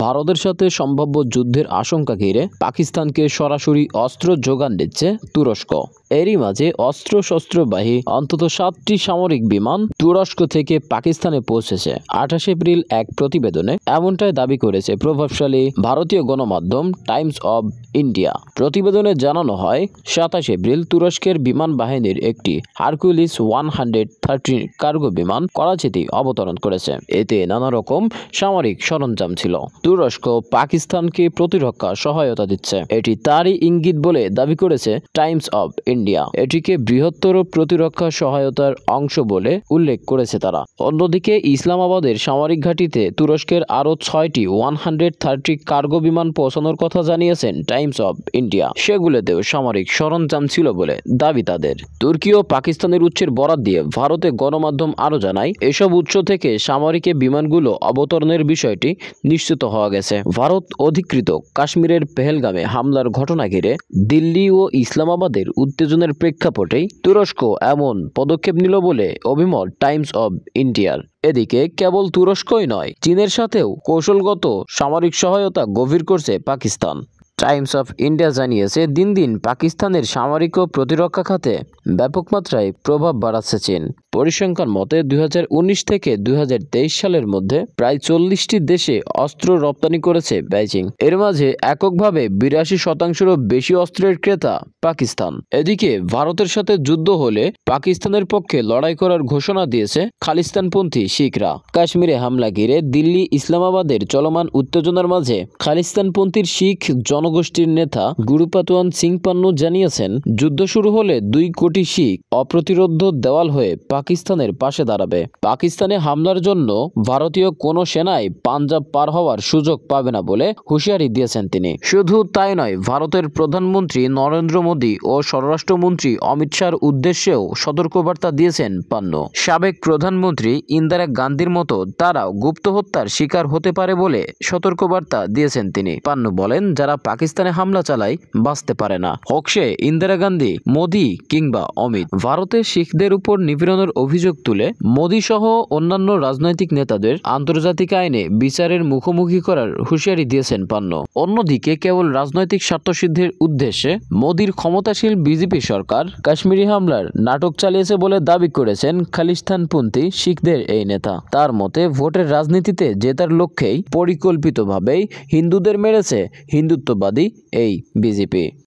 ভারতের সাথে সম্ভাব্য যুদ্ধের আশঙ্কা ঘিরে পাকিস্তানকে সরাসরি অস্ত্র যোগান দিচ্ছে তুরস্ক। এরই মাঝে অস্ত্রশস্ত্রবাহী অন্তত 7টি সামরিক বিমান তুরস্ক থেকে পাকিস্তানে পৌঁছেছে। 28 এপ্রিল এক প্রতিবেদনে এমনটাই দাবি করেছে প্রভাবশালী ভারতীয় গণমাধ্যম টাইমস অব ইন্ডিয়া। প্রতিবেদনে জানানো হয়, 27 এপ্রিল তুরস্কের বিমান বাহিনীর একটি হারকুলিস 130 কার্গো বিমান করাচিতে অবতরণ করেছে। এতে নানা রকম সামরিক সরঞ্জাম ছিল। তুরস্ক পাকিস্তানকে প্রতিরক্ষা সহায়তা দিচ্ছে, এটি তারই ইঙ্গিত বলে দাবি করেছে টাইমস অব ইন্ডিয়া। এটিকে বৃহত্তর প্রতিরক্ষা সহায়তার অংশ বলে উল্লেখ করেছে তারা। অন্যদিকে ইসলামাবাদের সামরিক ঘাঁটিতে তুরস্কের আরও 6টি 130 কার্গো বিমান পৌঁছানোর কথা জানিয়েছেন টাইমস অব ইন্ডিয়া। সেগুলোতেও সামরিক সরঞ্জাম ছিল বলে দাবি তাদের। তুর্কি ও পাকিস্তানের উৎসের বরাত দিয়ে ভারতে গণমাধ্যম আরও জানায়, এসব উৎস থেকে সামরিক বিমানগুলো অবতরণের বিষয়টি নিশ্চিত হওয়া গেছে। ভারত অধিকৃত কাশ্মীরের পেহেলগামে হামলার ঘটনা ঘিরে দিল্লি ও ইসলামাবাদের উত্তেজনার প্রেক্ষাপটেই তুরস্ক এমন পদক্ষেপ নিল বলে অভিমত টাইমস অব ইন্ডিয়ার। এদিকে কেবল তুরস্কই নয়, চীনের সাথেও কৌশলগত সামরিক সহায়তা গভীর করছে পাকিস্তান। টাইমস অফ ইন্ডিয়া জানিয়েছে, দিন দিন পাকিস্তানের সামরিক ও প্রতিরক্ষা খাতে ব্যাপক মাত্রায় প্রভাব বাড়াচ্ছে চীন। পরিসংখ্যান মতে 2019 থেকে 2023 সালের মধ্যে প্রায় 40টি দেশে অস্ত্র রপ্তানি করেছে বেইজিং। এর মাঝে এককভাবে 82%-রও বেশি অস্ত্রের ক্রেতা পাকিস্তান। এদিকে ভারতের সাথে যুদ্ধ হলে পাকিস্তানের পক্ষে লড়াই করার ঘোষণা দিয়েছে খালিস্তানপন্থী শিখরা। কাশ্মীরে হামলা ঘিরে দিল্লি ইসলামাবাদের চলমান উত্তেজনার মাঝে খালিস্তানপন্থীর শিখ জনগোষ্ঠীর নেতা গুরুপাতওয়ান সিং পান্নু জানিয়েছেন, যুদ্ধ শুরু হলে 2 কোটি শিখ অপ্রতিরোধ্য দেওয়াল হয়ে পাকিস্তানের পাশে দাঁড়াবে। পাকিস্তানে হামলার জন্য ভারতীয় কোনো সেনাই পাঞ্জাব পার হওয়ার সুযোগ পাবে না বলে হুঁশিয়ারি দিয়েছেন তিনি। শুধু তাই নয়, ভারতের প্রধানমন্ত্রী নরেন্দ্র মোদী ও স্বরাষ্ট্রমন্ত্রী অমিত শাহর উদ্দেশ্যেও সতর্কবার্তা দিয়েছেন পান্নু। সাবেক প্রধানমন্ত্রী ইন্দিরা গান্ধীর মতো তারাও গুপ্ত হত্যার শিকার হতে পারে বলে সতর্কবার্তা দিয়েছেন তিনি। পান্নু বলেন, যারা পাকিস্তানে হামলা চালায় বাঁচতে পারে না, হোক সে ইন্দিরা গান্ধী, মোদী কিংবা অমিত। ভারতে শিখদের উপর নিপীড়নের অভিযোগ তুলে মোদী সহ অন্যান্য রাজনৈতিক নেতাদের আন্তর্জাতিক আইনে বিচারের মুখোমুখি করার হুঁশিয়ারি দিয়েছেন পান্নু। অন্যদিকে কেবল রাজনৈতিক স্বার্থসিদ্ধির উদ্দেশ্যে মোদীর ক্ষমতাসীন বিজেপি সরকার কাশ্মীরি হামলার নাটক চালিয়েছে বলে দাবি করেছেন খালিস্তানপন্থী শিখদের এই নেতা। তার মতে, ভোটের রাজনীতিতে জেতার লক্ষ্যেই পরিকল্পিতভাবেই হিন্দুদের মেরেছে হিন্দুত্ববাদী এই বিজেপি।